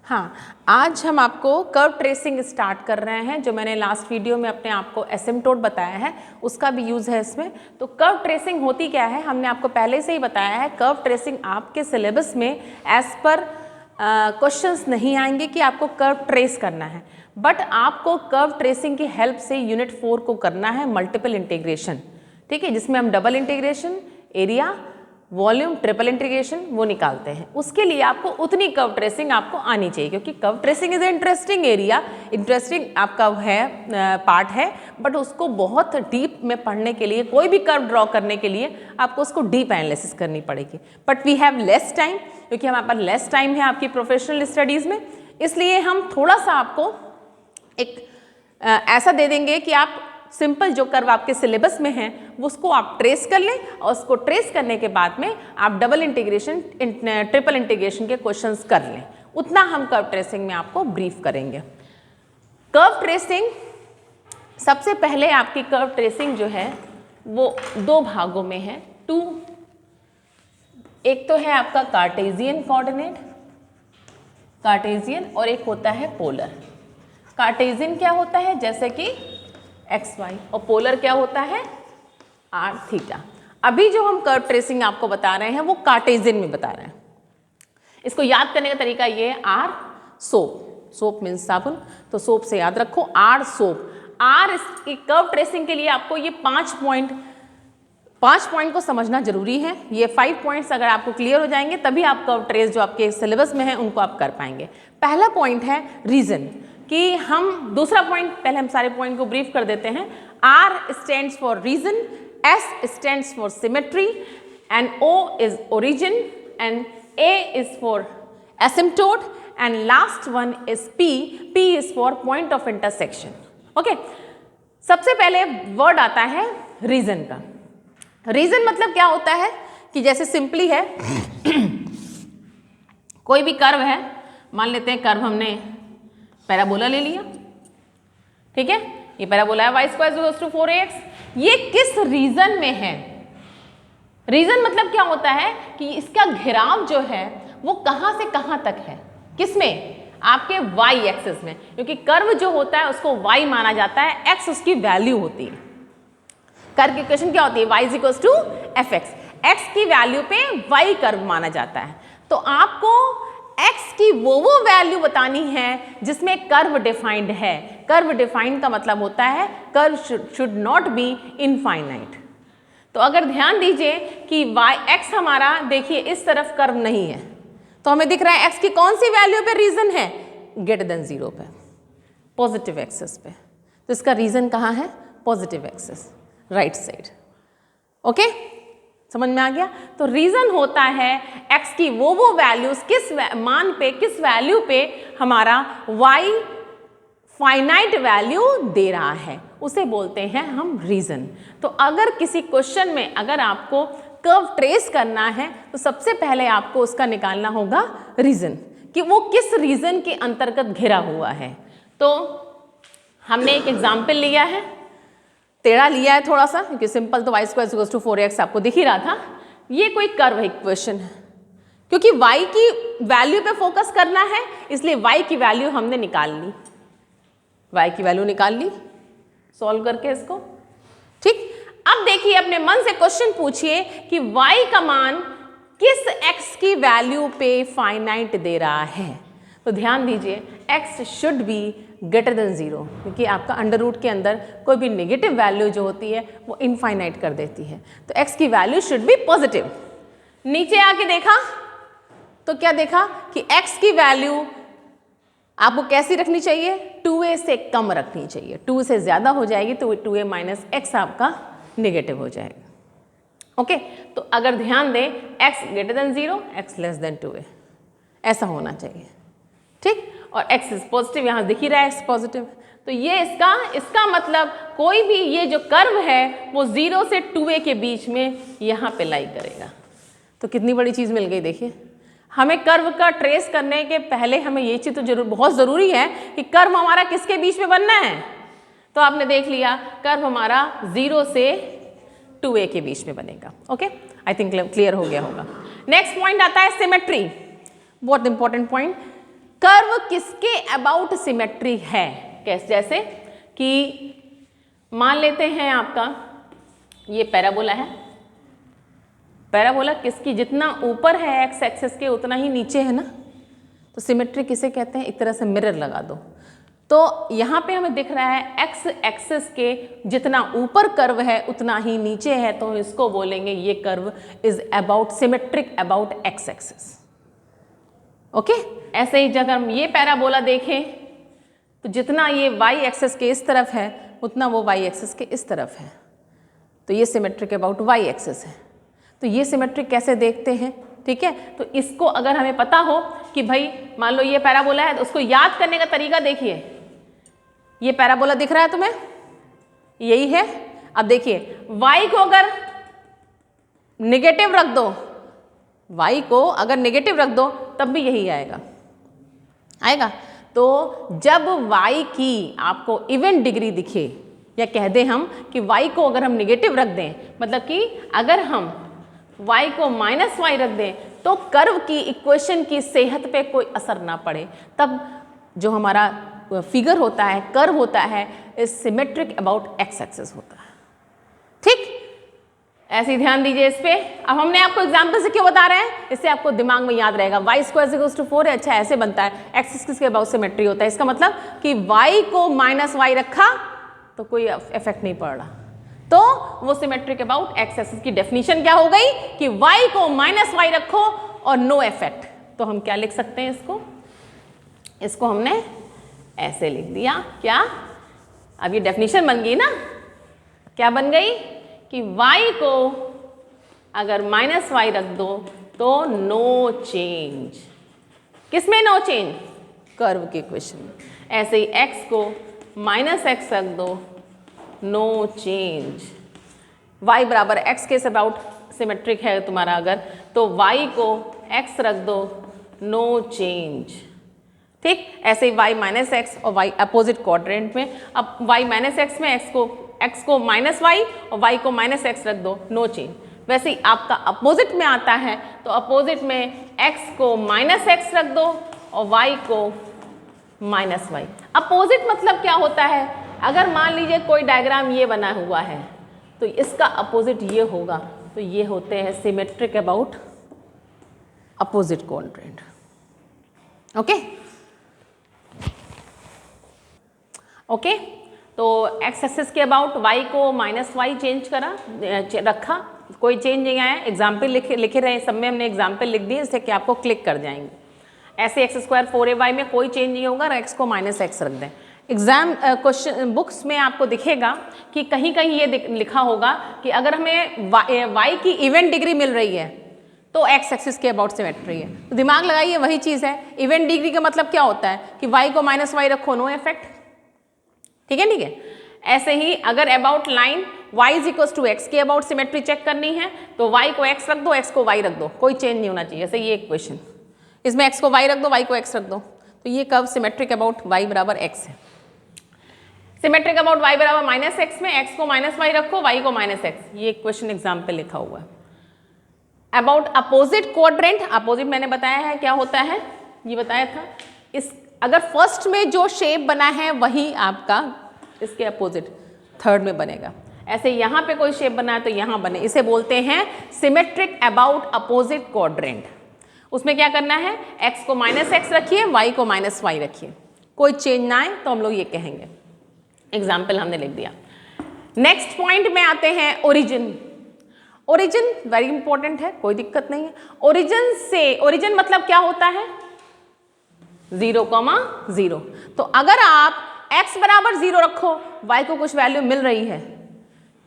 हाँ, आज हम आपको कर्व ट्रेसिंग स्टार्ट कर रहे हैं। जो मैंने लास्ट वीडियो में अपने आपको एसिम्पटोट बताया है उसका भी यूज़ है इसमें। तो कर्व ट्रेसिंग होती क्या है, हमने आपको पहले से ही बताया है। कर्व ट्रेसिंग आपके सिलेबस में एज पर क्वेश्चंस नहीं आएंगे कि आपको कर्व ट्रेस करना है, बट आपको कर्व ट्रेसिंग की हेल्प से यूनिट 4 को करना है मल्टीपल इंटीग्रेशन, ठीक है, जिसमें हम double integration, area, volume, triple integration वो निकालते हैं। उसके लिए आपको उतनी कर्व ट्रेसिंग आपको आनी चाहिए, क्योंकि curve tracing is interesting area, interesting आपका है पार्ट है, बट उसको बहुत डीप में पढ़ने के लिए, कोई भी कर्व ड्रॉ करने के लिए आपको उसको डीप एनालिसिस करनी पड़ेगी। But we have less time, क्योंकि हमारे पास लेस टाइम है आपकी प्रोफेशनल स्टडीज़ में, इसलिए हम थोड़ा सा आपको एक ऐसा दे देंगे कि आप सिंपल जो कर्व आपके सिलेबस में है वो उसको आप ट्रेस कर लें, और उसको ट्रेस करने के बाद में आप डबल इंटीग्रेशन, ट्रिपल इंटीग्रेशन के क्वेश्चंस कर लें। उतना हम कर्व ट्रेसिंग में आपको ब्रीफ करेंगे। कर्व ट्रेसिंग, सबसे पहले आपकी कर्व ट्रेसिंग जो है वो दो भागों में है। एक तो है आपका कार्टेशियन कोऑर्डिनेट, कार्टेशियन, और एक होता है पोलर। कार्टेशियन क्या होता है, जैसे कि एक्स वाई, और पोलर क्या होता है, आर थीटा। अभी जो हम कर्व ट्रेसिंग आपको बता रहे हैं वो कार्टेशियन में बता रहे हैं। इसको याद करने का तरीका ये है, आर सोप, सोप मीन्स साबुन, तो सोप से याद रखो आर सोप। आर इसकी कर्व ट्रेसिंग के लिए आपको ये 5 पॉइंट को समझना जरूरी है। ये 5 पॉइंट्स अगर आपको क्लियर हो जाएंगे तभी आप कर्व ट्रेस जो आपके सिलेबस में है उनको आप कर पाएंगे। पहला पॉइंट है रीजन, कि हम दूसरा पॉइंट, पहले हम सारे पॉइंट को ब्रीफ कर देते हैं। R stands for region, S stands for symmetry, and O is origin, and A is for asymptote, and last one is P is for point of intersection. Okay, सबसे पहले word आता है reason का। Reason मतलब क्या होता है कि जैसे सिंपली है कोई भी कर्व है, मान लेते हैं कर्व हमने पैराबोला ले लिया, ठीक है, ये पैराबोला है y square equals to 4ax। ये किस रीजन में है? रीजन मतलब क्या होता है कि इसका घेराव जो है वो कहां से कहां तक है, किसमें, आपके y एक्सिस में, क्योंकि कर्व जो होता है उसको y माना जाता है, x उसकी वैल्यू होती है। कर्व की इक्वेशन क्या होती है, y equals to fx, x की वैल्यू पे y कर्व माना जाता है। तो आपको x की वो वैल्यू बतानी है जिसमें कर्व डिफाइंड है। कर्व डिफाइंड का मतलब होता है curve should not be infinite. तो अगर ध्यान दीजिए कि x हमारा, देखिए इस तरफ कर्व नहीं है, तो हमें दिख रहा है x की कौन सी वैल्यू पे रीजन है, ग्रेटर देन 0 पे, पॉजिटिव एक्सिस पे। तो इसका रीजन कहाँ है, positive axis, right side. Okay, समझ में आ गया। तो रीजन होता है x की वो वैल्यूज किस मान पे, किस वैल्यू पे हमारा y फाइनाइट वैल्यू दे रहा है, उसे बोलते हैं हम रीजन। तो अगर किसी क्वेश्चन में अगर आपको कर्व ट्रेस करना है तो सबसे पहले आपको उसका निकालना होगा रीजन, कि वो किस रीजन के अंतर्गत घिरा हुआ है। तो हमने एक एग्जाम्पल लिया है, टेढ़ा लिया है थोड़ा सा, क्योंकि सिंपल तो y square equals to 4ax आपको दिख ही रहा था। ये कोई कर्व इक्वेशन है, क्योंकि y की वैल्यू पे फोकस करना है इसलिए y की वैल्यू हमने निकाल ली, y की वैल्यू निकाल ली सॉल्व करके इसको, ठीक। अब देखिए, अपने मन से क्वेश्चन पूछिए कि y का मान किस x की वैल्यू पे फाइनाइट दे रहा है। तो ध्यान दीजिए, x should be greater than 0, क्योंकि आपका अंडर रूट के अंदर कोई भी नेगेटिव वैल्यू जो होती है वो इनफाइनाइट कर देती है। तो x की वैल्यू शुड बी पॉजिटिव। नीचे आके देखा तो क्या देखा कि x की वैल्यू आपको कैसी रखनी चाहिए, 2a से कम रखनी चाहिए। 2 से ज़्यादा हो जाएगी तो 2a माइनस x आपका नेगेटिव हो जाएगा। ओके, तो अगर ध्यान दें, x greater than 0, x less than 2a, ऐसा होना चाहिए, ठीक। और x इज पॉजिटिव, यहाँ दिख ही रहा है x पॉजिटिव। तो ये इसका मतलब कोई भी ये जो कर्व है वो 0 से 2a के बीच में यहाँ पे लाई करेगा। तो कितनी बड़ी चीज़ मिल गई। देखिए, हमें कर्व का ट्रेस करने के पहले हमें ये चीज़ तो बहुत ज़रूरी है कि कर्व हमारा किसके बीच में बनना है। तो आपने देख लिया, कर्व हमारा 0 से 2a के बीच में बनेगा। ओके, आई थिंक क्लियर हो गया होगा। नेक्स्ट पॉइंट आता है सिमेट्री, बहुत इंपॉर्टेंट पॉइंट। कर्व किसके अबाउट सिमेट्री है। कैसे, जैसे कि मान लेते हैं आपका ये पैराबोला है, पैराबोला किसकी जितना ऊपर है एक्स एक्सिस के उतना ही नीचे है ना, तो सिमेट्री किसे कहते हैं, एक तरह से मिरर लगा दो। तो यहाँ पे हमें दिख रहा है एक्स एक्सिस के जितना ऊपर कर्व है उतना ही नीचे है, तो इसको बोलेंगे ये curve is about symmetric about x axis. Okay, ऐसे ही जब हम ये पैराबोला देखें तो जितना ये वाई एक्सिस के इस तरफ है उतना वो वाई एक्सिस के इस तरफ है, तो ये सिमेट्रिक अबाउट वाई एक्सिस है। तो ये सिमेट्रिक कैसे देखते हैं, ठीक है। तो इसको अगर हमें पता हो कि भाई मान लो ये पैराबोला है, तो उसको याद करने का तरीका देखिए, ये पैराबोला दिख रहा है तुम्हें, यही है। अब देखिए y को अगर नेगेटिव रख दो, y को अगर नेगेटिव रख दो तब भी यही आएगा, आएगा। तो जब y की आपको इवन डिग्री दिखे, या कह दें हम कि y को अगर हम नेगेटिव रख दें, मतलब कि अगर हम y को -y रख दें तो कर्व की इक्वेशन की सेहत पे कोई असर ना पड़े, तब जो हमारा फिगर होता है, कर्व होता है, is symmetric about x axis होता है। ठीक, ऐसे ही ध्यान दीजिए इस पे। अब हमने आपको एग्जाम्पल से क्यों बता रहे हैं, इससे आपको दिमाग में याद रहेगा। y स्क्वायर इक्वल्स टू 4 है, अच्छा ऐसे बनता है, एक्स एक्सिस के अबाउट सिमेट्री होता है। इसका मतलब कि y को -y रखा तो कोई इफेक्ट नहीं पड़ रहा, तो वो सिमेट्रिक अबाउट एक्स एक्सिस की डेफिनेशन क्या हो गई कि y को -y रखो और नो इफेक्ट। तो हम क्या लिख सकते हैं इसको हमने ऐसे लिख दिया। क्या, अब ये डेफिनेशन बन गई ना, क्या बन गई कि y को अगर -y रख दो तो नो चेंज। किसमें नो चेंज, कर्व के इक्वेशन में। ऐसे ही x को -x रख दो, नो चेंज। y बराबर x के अबाउट सिमेट्रिक है तुम्हारा अगर, तो y को x रख दो, नो चेंज। ठीक, ऐसे ही y -x और y अपोजिट क्वाड्रेंट में। अब y -x में x को -y और y को -x रख दो, नो चेंज। वैसे ही आपका अपोजिट में आता है, तो अपोजिट में x को -x रख दो और y को -y। अपोजिट मतलब क्या होता है, अगर मान लीजिए कोई डायग्राम ये बना हुआ है तो इसका अपोजिट ये होगा, तो ये होते हैं symmetric about opposite quadrant. Okay okay, तो एक्स एक्सिस के अबाउट y को -y चेंज रखा, कोई चेंज नहीं आया। एग्जाम्पल लिखे रहे, सब में हमने एग्जाम्पल लिख दिए जिससे कि आपको क्लिक कर जाएंगे। ऐसे एक्स स्क्वायर 4ay में कोई चेंज नहीं होगा, x को -x रख दें। एग्जाम क्वेश्चन बुक्स में आपको दिखेगा कि कहीं कहीं ये लिखा होगा कि अगर हमें y की इवेंट डिग्री मिल रही है तो एक्स एक्सिस के अबाउट सिमेट्री है। तो दिमाग लगाइए, वही चीज़ है। इवेंट डिग्री का मतलब क्या होता है कि y को -y रखो, नो इफेक्ट। ठीक है, ठीक है। ऐसे ही अगर about line y is equal to x के अबाउट सिमेट्री चेक करनी है तो y को x रख दो, x को y रख दो, कोई चेंज नहीं होना चाहिए। जैसे ये इक्वेशन, इसमें x को y रख दो, y को x रख दो, तो ये कर्व सिमेट्रिक अबाउट y बराबर x है। सिमेट्रिक अबाउट y बराबर -x में x को -y रखो, y को -x, ये इक्वेशन एग्जाम्पल लिखा हुआ है। अबाउट अपोजिट क्वाड्रेंट, अपोजिट मैंने बताया है क्या होता है, ये बताया था। इस अगर फर्स्ट में जो शेप बना है वही आपका इसके अपोजिट थर्ड में बनेगा। ऐसे यहाँ पे कोई शेप बना है तो यहाँ बने, इसे बोलते हैं सिमेट्रिक अबाउट अपोजिट क्वाड्रेंट। उसमें क्या करना है, x को -x रखिए, y को -y रखिए, कोई चेंज ना आए तो हम लोग ये कहेंगे। एग्जाम्पल हमने लिख दिया। नेक्स्ट पॉइंट में आते हैं ओरिजिन। ओरिजिन वेरी इंपॉर्टेंट है, कोई दिक्कत नहीं है। ओरिजिन मतलब क्या होता है, 0,0। तो अगर आप x बराबर 0 रखो, y को कुछ वैल्यू मिल रही है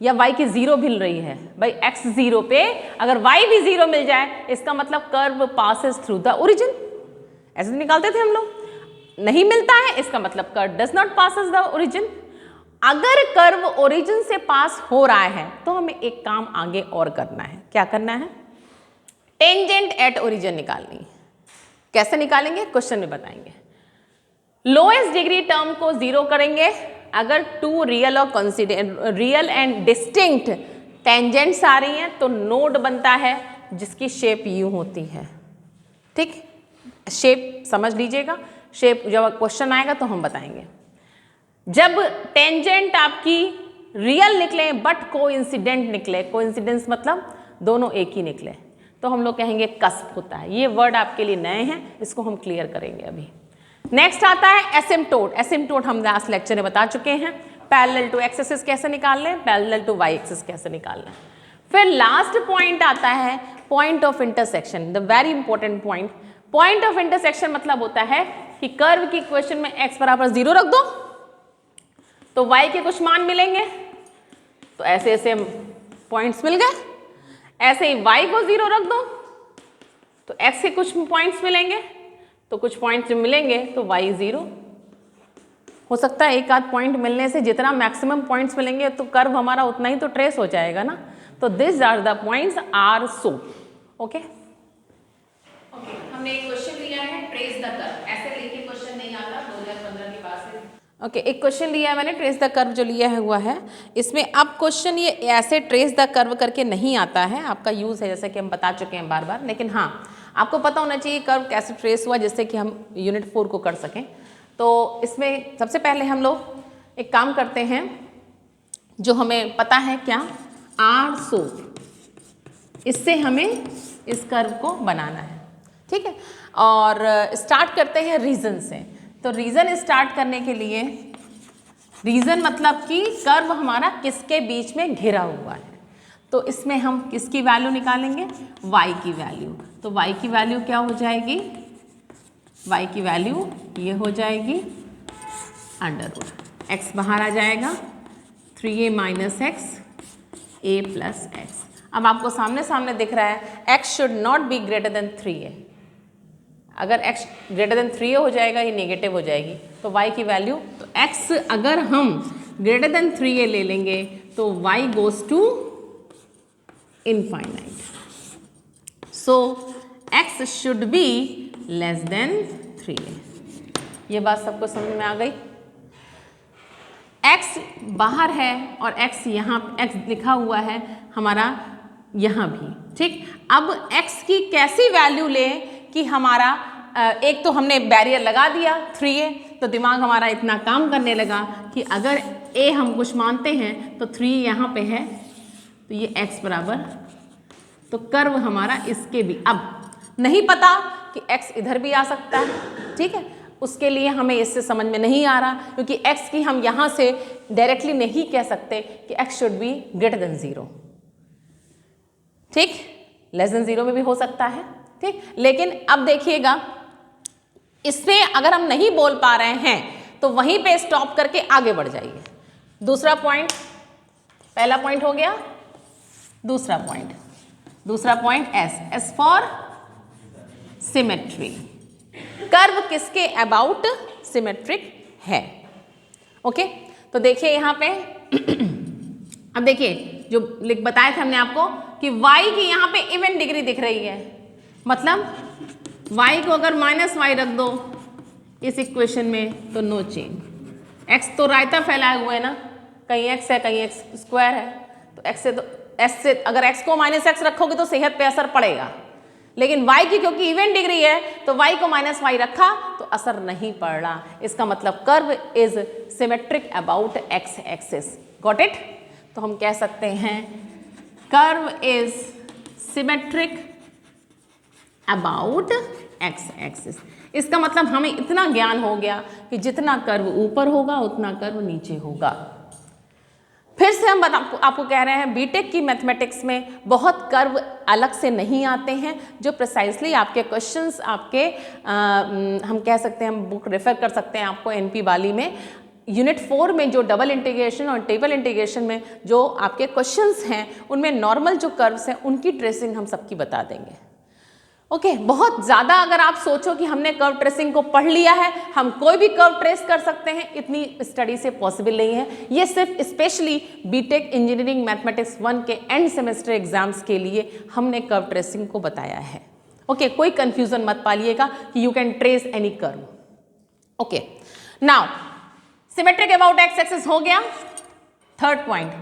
या y की 0 मिल रही है, भाई x 0 पे अगर y भी 0 मिल जाए इसका मतलब curve passes through the origin. ऐसे निकालते थे हम लोग। नहीं मिलता है इसका मतलब curve does not passes the origin. अगर कर्व ओरिजिन से पास हो रहा है तो हमें एक काम आगे और करना है। क्या करना है, टेंजेंट एट ओरिजिन निकालनी है। कैसे निकालेंगे, क्वेश्चन में बताएंगे। लोएस्ट डिग्री टर्म को 0 करेंगे अगर two real and distinct tangents आ रही हैं, तो नोड बनता है जिसकी शेप यूं होती है। ठीक, शेप समझ लीजिएगा, शेप जब क्वेश्चन आएगा तो हम बताएंगे। जब टेंजेंट आपकी रियल निकले बट कोइंसिडेंट निकले, कोइंसिडेंस मतलब दोनों एक ही निकले, तो हम लोग कहेंगे कस्प होता है। ये वर्ड आपके लिए नए हैं, इसको हम क्लियर करेंगे अभी। नेक्स्ट आता है एसिम्पटोट। एसिम्पटोट हम लास्ट लेक्चर में बता चुके हैं। पैरेलल टू एक्स एक्सिस कैसे निकालना है, पैरेलल टू वाई एक्सिस कैसे निकालना है। फिर लास्ट पॉइंट आता है point of intersection, the very important point. Point of intersection मतलब होता है कि कर्व की इक्वेशन में x बराबर 0 रख दो तो y के कुछ मान मिलेंगे, तो ऐसे ऐसे पॉइंट्स मिल गए। ऐसे ही y को 0 रख दो तो x के कुछ पॉइंट्स मिलेंगे, तो कुछ पॉइंट्स मिलेंगे तो y 0 हो सकता है। एक आध पॉइंट मिलने से जितना मैक्सिमम पॉइंट्स मिलेंगे तो कर्व हमारा उतना ही तो ट्रेस हो जाएगा ना। तो this are the points are so. Okay, हमने एक क्वेश्चन लिया है ट्रेस द कर्व, ऐसे लिखे क्वेश्चन नहीं आता 2015 के पास है। ओके, एक क्वेश्चन लिया है मैंने ट्रेस द कर्व जो लिया है हुआ है, इसमें अब क्वेश्चन ये ऐसे ट्रेस द कर्व करके नहीं आता है, आपका यूज़ है जैसे कि हम बता चुके हैं बार बार, लेकिन हाँ आपको पता होना चाहिए कर्व कैसे ट्रेस हुआ जिससे कि हम यूनिट 4 को कर सकें। तो इसमें सबसे पहले हम लोग एक काम करते हैं जो हमें पता है क्या, आर सो, इससे हमें इस कर्व को बनाना है, ठीक है। और स्टार्ट करते हैं रीजन से। तो रीजन स्टार्ट करने के लिए, रीजन मतलब कि कर्व हमारा किसके बीच में घिरा हुआ है, तो इसमें हम किसकी वैल्यू निकालेंगे, y की वैल्यू। तो y की वैल्यू क्या हो जाएगी, y की वैल्यू ये हो जाएगी अंडर रूट x बाहर आ जाएगा 3a minus x a plus x. अब आपको सामने सामने दिख रहा है x should not be greater than 3a। अगर x ग्रेटर देन 3a हो जाएगा ये नेगेटिव हो जाएगी, तो y की वैल्यू, तो x अगर हम ग्रेटर देन 3a ले लेंगे तो y goes to infinite. So x should be less than 3a। ये बात सबको समझ में आ गई। x बाहर है और x यहाँ x लिखा हुआ है हमारा यहाँ भी, ठीक। अब x की कैसी वैल्यू लें कि हमारा एक तो हमने बैरियर लगा दिया 3a, तो दिमाग हमारा इतना काम करने लगा कि अगर a हम कुछ मानते हैं तो 3 यहाँ पे है, तो ये x बराबर, तो कर्व हमारा इसके भी, अब नहीं पता कि x इधर भी आ सकता है, ठीक है। उसके लिए हमें इससे समझ में नहीं आ रहा क्योंकि x की हम यहाँ से डायरेक्टली नहीं कह सकते कि x should be greater than 0, ठीक, लेस देन 0 में भी हो सकता है, ठीक। लेकिन अब देखिएगा इससे अगर हम नहीं बोल पा रहे हैं तो वहीं पे स्टॉप करके आगे बढ़ जाइए। दूसरा पॉइंट, पहला पॉइंट हो गया, दूसरा point S for symmetry. Curve किसके अबाउट सिमेट्रिक है, ओके। तो देखिए यहाँ पे अब देखिए जो बताया था हमने आपको कि y की यहाँ पे इवन डिग्री दिख रही है, मतलब y को अगर -y रख दो इस इक्वेशन में तो नो चेंज। x तो रायता फैलाए हुए है ना, कहीं x है कहीं x स्क्वायर है, तो x से तो s से अगर x को -x रखोगे तो सेहत पे असर पड़ेगा, लेकिन y की क्योंकि इवन डिग्री है तो y को -y रखा तो असर नहीं पड़ रहा। इसका मतलब curve is symmetric about x axis. Got it. तो हम कह सकते हैं curve is symmetric about x axis. इसका मतलब हमें इतना ज्ञान हो गया कि जितना कर्व ऊपर होगा उतना कर्व नीचे होगा। फिर से हम आपको कह रहे हैं बीटेक की मैथमेटिक्स में बहुत कर्व अलग से नहीं आते हैं, जो प्रिसाइसली आपके क्वेश्चंस आपके हम कह सकते हैं, हम बुक रेफर कर सकते हैं आपको एनपी वाली में यूनिट 4 में जो डबल इंटीग्रेशन और टेबल इंटीग्रेशन में जो आपके क्वेश्चंस हैं उनमें नॉर्मल जो कर्व्स हैं उनकी ट्रेसिंग हम सबकी बता देंगे। ओके, बहुत ज़्यादा अगर आप सोचो कि हमने कर्व ट्रेसिंग को पढ़ लिया है, हम कोई भी कर्व ट्रेस कर सकते हैं, इतनी स्टडी से पॉसिबल नहीं है। ये सिर्फ स्पेशली बीटेक इंजीनियरिंग मैथमेटिक्स 1 के एंड सेमेस्टर एग्जाम्स के लिए हमने कर्व ट्रेसिंग को बताया है। ओके, कोई कंफ्यूजन मत पालिएगा कि you can trace any curve. Okay, now symmetric about x axis हो गया। थर्ड पॉइंट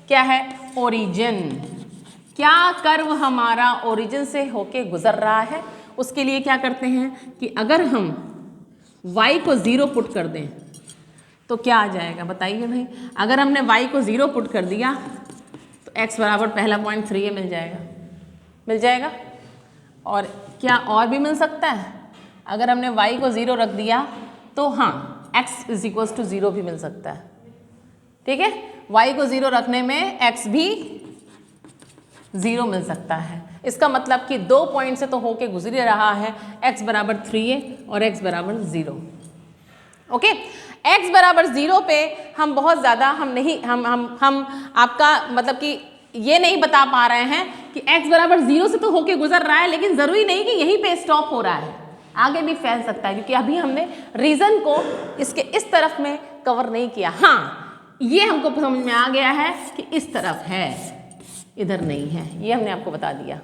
क्या है, ओरिजिन। क्या कर्व हमारा ओरिजिन से होके गुजर रहा है, उसके लिए क्या करते हैं कि अगर हम y को 0 पुट कर दें तो क्या आ जाएगा बताइए भाई। अगर हमने y को 0 पुट कर दिया तो x बराबर पहला पॉइंट 3a मिल जाएगा। और क्या और भी मिल सकता है? अगर हमने y को 0 रख दिया तो हाँ x इज इक्वल्स टू 0 भी मिल सकता है। ठीक है, y को 0 रखने में x भी 0 मिल सकता है। इसका मतलब कि 2 पॉइंट से तो होके गुजर रहा है x बराबर 3a और x बराबर 0। ओके, x बराबर 0 पे हम बहुत ज़्यादा हम आपका मतलब कि ये नहीं बता पा रहे हैं कि x बराबर 0 से तो होके गुजर रहा है, लेकिन ज़रूरी नहीं कि यहीं पे स्टॉप हो रहा है, आगे भी फैल सकता है, क्योंकि अभी हमने रीज़न को इसके इस तरफ में कवर नहीं किया। हाँ, ये हमको समझ में आ गया है कि इस तरफ है, इधर नहीं है, ये हमने आपको बता दिया।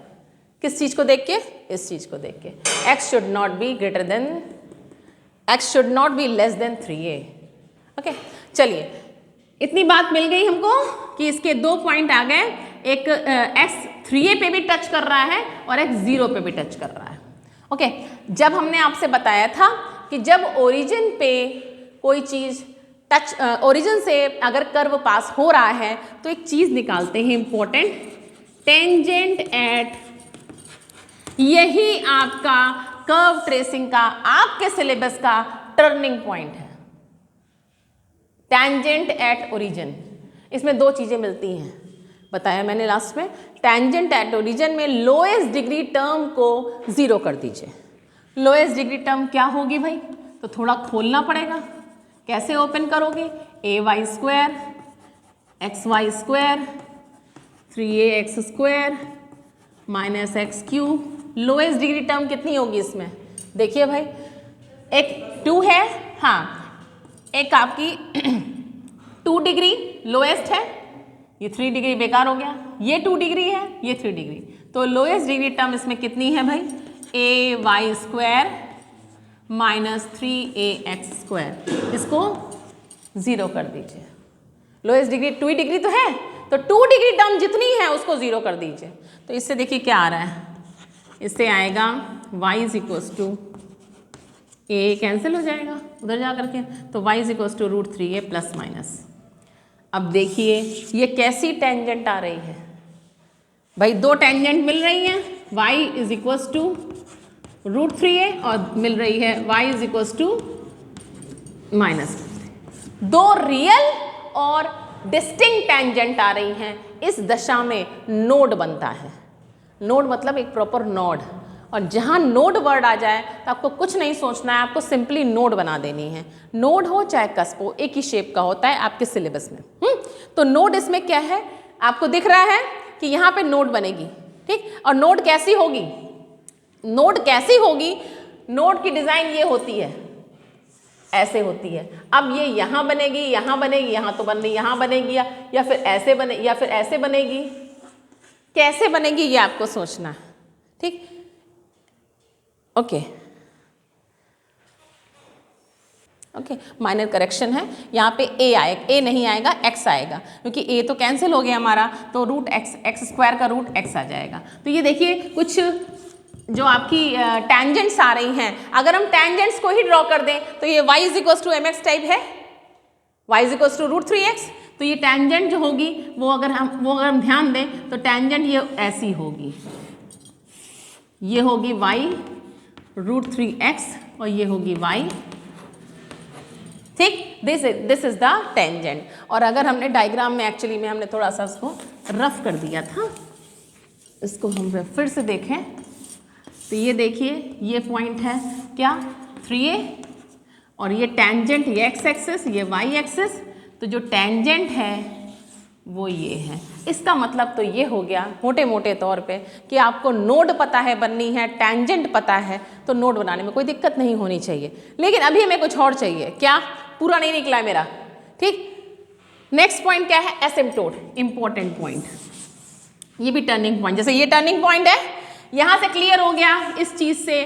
किस चीज़ को देख के? इस चीज़ को देख के। x should not be greater than, x should not be less than 3a। Okay, चलिए इतनी बात मिल गई हमको कि इसके 2 पॉइंट आ गए, एक x 3a पे भी टच कर रहा है और x 0 पे भी टच कर रहा है। ओके, जब हमने आपसे बताया था कि जब ओरिजिन पे कोई चीज़ टच, ओरिजिन से अगर कर्व पास हो रहा है तो एक चीज़ निकालते हैं इंपॉर्टेंट, टेंजेंट एट, यही आपका कर्व ट्रेसिंग का, आपके सिलेबस का टर्निंग पॉइंट है। टेंजेंट एट ओरिजिन, इसमें 2 चीज़ें मिलती हैं, बताया मैंने लास्ट में। टेंजेंट एट ओरिजिन में लोएस्ट डिग्री टर्म को 0 कर दीजिए। लोएस्ट डिग्री टर्म क्या होगी भाई? तो थोड़ा खोलना पड़ेगा। कैसे ओपन करोगे? ay square xy square 3ax square minus x cube. Lowest degree term कितनी होगी इसमें? देखिए भाई, एक 2 है, हाँ एक आपकी 2 डिग्री लोएस्ट है, ये 3 डिग्री बेकार हो गया, ये 2 डिग्री है, ये 3 डिग्री, तो लोएस्ट डिग्री टर्म इसमें कितनी है भाई? A y square minus 3ax square, इसको 0 कर दीजिए। लोएस्ट डिग्री 2 डिग्री तो है, तो 2 डिग्री टर्म जितनी है उसको 0 कर दीजिए। तो इससे देखिए क्या आ रहा है, इससे आएगा y is equals to, a cancel हो जाएगा उधर जा करके, तो y is equals to √3a plus minus. अब देखिए ये कैसी टेंजेंट आ रही है भाई, 2 टेंजेंट मिल रही हैं, y is equals to √3a और मिल रही है y is equals to minus. 2 real और डिस्टिंक्ट टेंजेंट आ रही हैं, इस दशा में नोड बनता है। नोड मतलब एक प्रॉपर नोड, और जहाँ नोड वर्ड आ जाए तो आपको कुछ नहीं सोचना है, आपको सिंपली नोड बना देनी है। नोड हो चाहे कस्प हो, एक ही शेप का होता है आपके सिलेबस में। तो नोड इसमें क्या है, आपको दिख रहा है कि यहाँ पे नोड बनेगी, ठीक। और नोड कैसी होगी? नोड कैसी होगी? नोड की डिज़ाइन ये होती है, ऐसे होती है। अब ये यहाँ बनेगी, यहाँ बनेगी, यहाँ तो बन रही, यहाँ बनेगी, या फिर ऐसे बने, या फिर ऐसे बनेगी। कैसे बनेगी ये आपको सोचना है, ठीक। ओके ओके, माइनर करेक्शन है, यहाँ पे a आएगा, a नहीं आएगा, x आएगा, क्योंकि a तो कैंसिल हो गया हमारा, तो √x स्क्वायर का √x आ जाएगा। तो ये देखिए कुछ जो आपकी टेंजेंट्स आ रही हैं, अगर हम टेंजेंट्स को ही ड्रॉ कर दें तो ये y is equals to mx type है, y is equals to √3x। तो ये टेंजेंट जो होगी वो अगर हम ध्यान दें तो टेंजेंट ये ऐसी होगी, ये होगी y √3x और ये होगी y, ठीक। This is the tangent. और अगर हमने डायग्राम में एक्चुअली में हमने थोड़ा सा इसको रफ कर दिया था, इसको हम फिर से देखें तो ये देखिए ये पॉइंट है क्या, 3a, और ये टेंजेंट, ये x एक्सिस, ये y एक्सिस। तो जो टेंजेंट है वो ये है। इसका मतलब तो ये हो गया मोटे मोटे तौर पे कि आपको नोड पता है बननी है, टेंजेंट पता है, तो नोड बनाने में कोई दिक्कत नहीं होनी चाहिए। लेकिन अभी हमें कुछ और चाहिए, क्या? पूरा नहीं निकला है मेरा, ठीक। नेक्स्ट पॉइंट क्या है? Asymptote, important point. ये भी टर्निंग पॉइंट, जैसे ये टर्निंग पॉइंट है, यहाँ से क्लियर हो गया इस चीज से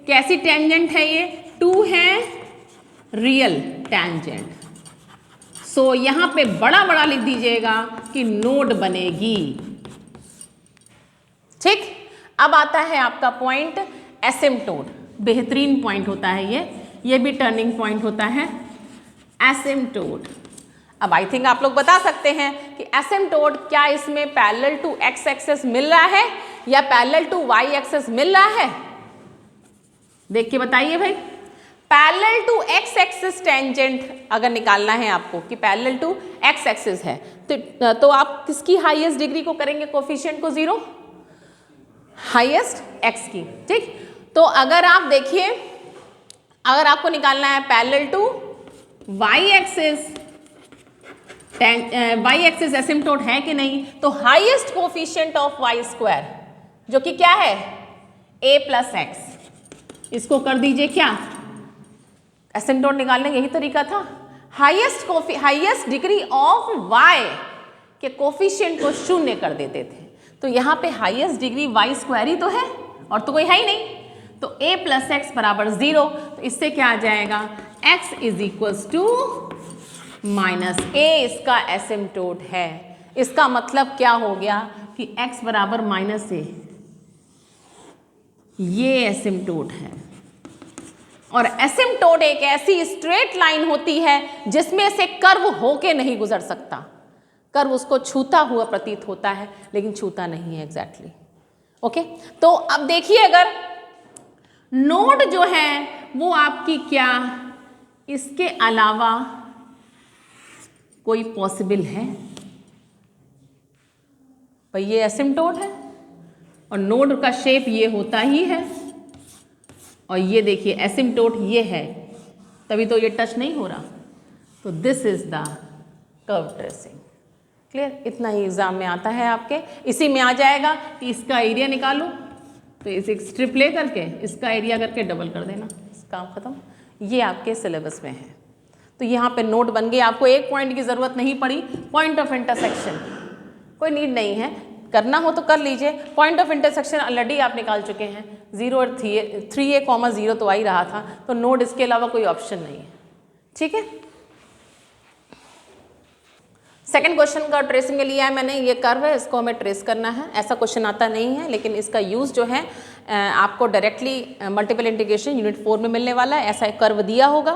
कैसी टेंजेंट है ये, 2 है रियल टेंजेंट। सो यहाँ पे बड़ा बड़ा लिख दीजिएगा कि नोड बनेगी, ठीक। अब आता है आपका पॉइंट एसिम्प्टोट, बेहतरीन पॉइंट होता है ये भी टर्निंग पॉइंट होता है एसिम्प्टोट। अब आई थिंक आप लोग बता सकते हैं कि एसिम्प्टोट क्या इसमें पैरेलल टू एक्स एक्सेस मिल रहा है या पैरेलल टू वाई एक्सेस मिल रहा है? देख के बताइए भाई। Parallel to x axis tangent अगर निकालना है आपको कि पैरेलल टू एक्स एक्सिस है तो आप किसकी हाईएस्ट डिग्री को करेंगे कोफिशिएंट को 0? हाईएस्ट एक्स की, ठीक। तो अगर आप देखिए, अगर आपको निकालना है parallel to y axis, y axis asymptote है कि नहीं, तो highest coefficient of y square जो कि क्या है a प्लस एक्स, इसको कर दीजिए क्या एसिम्प्टोट निकालने का यही तरीका था। हाईएस्ट डिग्री ऑफ y के कोफिशिएंट को 0 कर देते थे। तो यहाँ पे हाईएस्ट डिग्री वाई स्क्वायर ही तो है और तो कोई है ही नहीं, तो a प्लस एक्स बराबर 0। तो इससे क्या आ जाएगा x is equals to minus a इसका एसिम्प्टोट है। इसका मतलब क्या हो गया कि x बराबर माइनस a, ये एसिम्प्टोट है। और एसिम्प्टोट एक ऐसी स्ट्रेट लाइन होती है जिसमें से कर्व होके नहीं गुजर सकता। कर्व उसको छूता हुआ प्रतीत होता है लेकिन छूता नहीं है एग्जैक्टली। ओके, तो अब देखिए अगर नोड जो है वो आपकी क्या इसके अलावा कोई पॉसिबल है? भाई ये एसिम्प्टोट है और नोड का शेप ये होता ही है और ये देखिए एसिम्प्टोट ये है, तभी तो ये टच नहीं हो रहा। तो this is the curve tracing. Clear? इतना ही एग्जाम में आता है आपके। इसी में आ जाएगा कि इसका एरिया निकालो, तो इस एक स्ट्रिप ले करके इसका एरिया करके डबल कर देना, काम खत्म। ये आपके सिलेबस में है। तो यहाँ पे नोट बन गई, आपको एक पॉइंट की ज़रूरत नहीं पड़ी। पॉइंट ऑफ इंटरसेक्शन कोई नीड नहीं है, करना हो तो कर लीजिए। पॉइंट ऑफ इंटरसेक्शन ऑलरेडी आप निकाल चुके हैं, 0 और 3a,0 तो आ ही रहा था, तो नोड इसके अलावा कोई ऑप्शन नहीं है। ठीक है, सेकंड क्वेश्चन का ट्रेसिंग के लिए है मैंने, ये कर्व है इसको हमें ट्रेस करना है। ऐसा क्वेश्चन आता नहीं है लेकिन इसका यूज़ जो है आपको डायरेक्टली मल्टीपल इंटीग्रेशन यूनिट 4 में मिलने वाला है। ऐसा एक कर्व दिया होगा,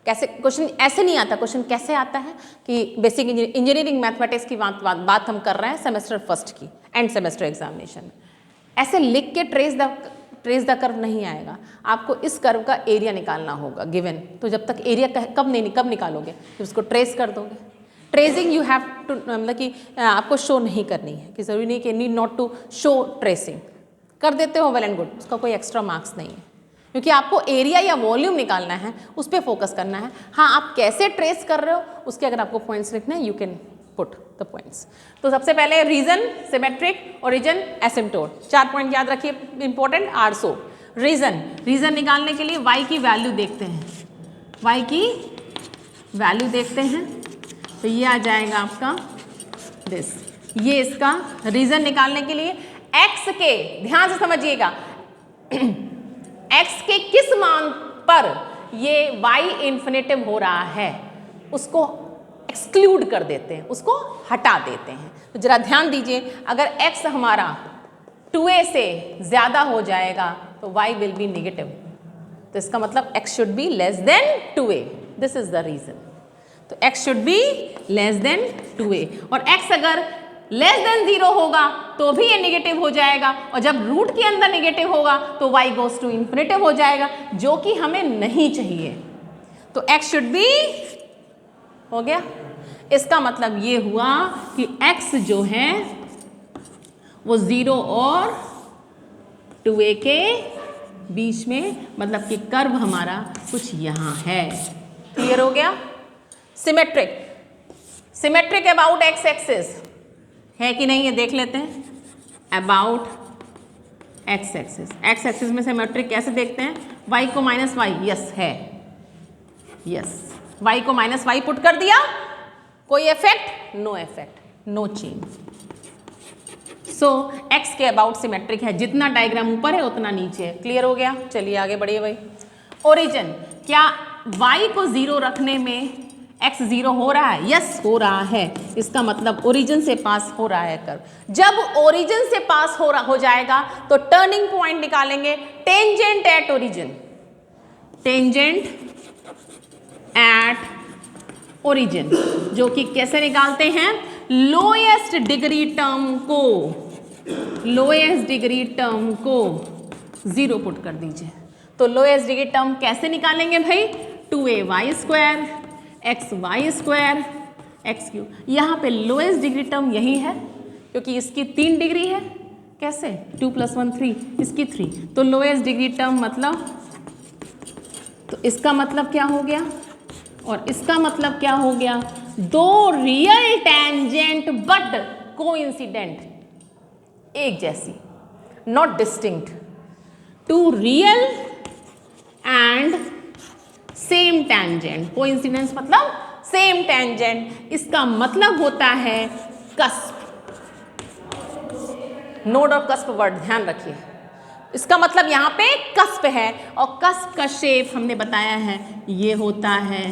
कैसे क्वेश्चन ऐसे नहीं आता, क्वेश्चन कैसे आता है कि बेसिक इंजीनियरिंग मैथमेटिक्स की बात हम कर रहे हैं सेमेस्टर फर्स्ट की, एंड सेमेस्टर एग्जामिनेशन में। ऐसे लिख के ट्रेस द कर्व नहीं आएगा, आपको इस कर्व का एरिया निकालना होगा गिवन। तो जब तक एरिया कब निकालोगे जब उसको ट्रेस कर दोगे। ट्रेसिंग यू हैव टू, मतलब कि आपको शो नहीं करनी है, कि ज़रूरी नहीं कि need not to show tracing. कर देते हो वेल एंड गुड, उसका कोई एक्स्ट्रा मार्क्स नहीं है, क्योंकि आपको एरिया या वॉल्यूम निकालना है, उस पर फोकस करना है। हाँ, आप कैसे ट्रेस कर रहे हो उसके अगर आपको पॉइंट्स लिखने हैं, you can put the points. तो सबसे पहले region, symmetric, origin, asymptote, 4 point याद रखिए इंपॉर्टेंट। आरसो रीजन निकालने के लिए y की वैल्यू देखते हैं, y की वैल्यू देखते हैं, तो ये आ जाएगा आपका दिस। ये इसका रीजन निकालने के लिए x के, ध्यान से समझिएगा, x के किस मान पर ये y इन्फिनेटिव हो रहा है उसको एक्सक्लूड कर देते हैं, उसको हटा देते हैं। तो जरा ध्यान दीजिए, अगर x हमारा 2a से ज़्यादा हो जाएगा तो y विल बी नेगेटिव। तो इसका मतलब x should be less than 2a, this is the region. तो x should be less than 2a, और x अगर लेस देन 0 होगा तो भी ये नेगेटिव हो जाएगा, और जब रूट के अंदर नेगेटिव होगा तो y गोज टू इन्फिनेटिव हो जाएगा, जो कि हमें नहीं चाहिए। तो x शुड बी, हो गया। इसका मतलब ये हुआ कि x जो है वो 0 और 2a के बीच में, मतलब कि कर्व हमारा कुछ यहाँ है। क्लियर हो गया? सिमेट्रिक अबाउट एक्स एक्सिस है कि नहीं, ये देख लेते हैं। अबाउट एक्स एक्सिस में सिमेट्रिक कैसे देखते हैं? y को माइनस वाई, यस है, यस, y को माइनस वाई पुट कर दिया, कोई effect? No effect, no change. So x के अबाउट सिमेट्रिक है, जितना डायग्राम ऊपर है उतना नीचे है। क्लियर हो गया? चलिए आगे बढ़िए भाई। ओरिजिन, क्या y को 0 रखने में x 0 हो रहा है, यस हो रहा है, इसका मतलब ओरिजिन से पास हो रहा है कर्व। जब ओरिजिन से पास हो जाएगा तो टर्निंग पॉइंट निकालेंगे, tangent at origin, tangent at origin, जो कि कैसे निकालते हैं, लोएस्ट डिग्री टर्म को, लोएस्ट डिग्री टर्म को 0 पुट कर दीजिए। तो लोएस्ट डिग्री टर्म कैसे निकालेंगे भाई, 2ay square x y square x q. यहाँ पे लोएस्ट डिग्री टर्म यही है क्योंकि इसकी 3 डिग्री है, कैसे 2 + 1 3, इसकी 3, तो लोएस्ट डिग्री टर्म मतलब, तो इसका मतलब क्या हो गया और इसका मतलब क्या हो गया, दो रियल टेंजेंट बट कोइंसिडेंट, एक जैसी, not distinct, two real and same tangent, coincidence मतलब सेम टेंजेंट, इसका मतलब होता है कस्प। नोड और कस्प वर्ड ध्यान रखिए, इसका मतलब यहाँ पे कस्प है, और कस्प का शेप हमने बताया है ये होता है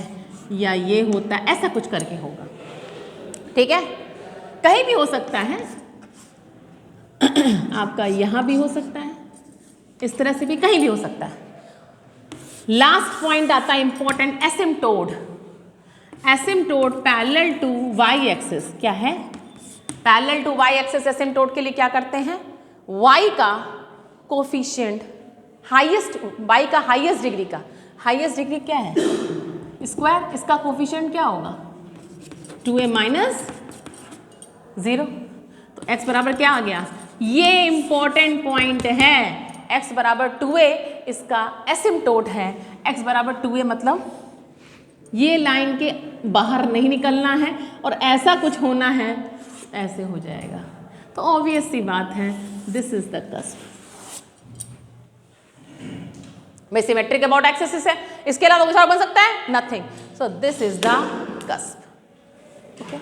या ये होता है, ऐसा कुछ करके होगा, ठीक है, कहीं भी हो सकता है आपका यहाँ भी हो सकता है, इस तरह से भी कहीं भी हो सकता है। लास्ट पॉइंट आता है important, asymptote, asymptote parallel to y axis, क्या है, parallel to y axis asymptote के लिए क्या करते हैं, वाई का कोफिशिएंट हाईएस्ट, वाई का हाईएस्ट डिग्री का, हाईएस्ट डिग्री क्या है स्क्वायर, इसका कोफिशिएंट क्या होगा 2a - 0, तो x बराबर क्या आ गया, ये इंपॉर्टेंट पॉइंट है, x बराबर 2a इसका एसिम्प्टोट है, x बराबर 2a मतलब ये लाइन के बाहर नहीं निकलना है और ऐसा कुछ होना है, ऐसे हो जाएगा, तो ऑब्वियस सी बात है दिस इज द कस्प। मैं सिमेट्रिक अबाउट एक्सिस है, इसके अलावा कुछ और बन सकता है, nothing, so this is the cusp, okay.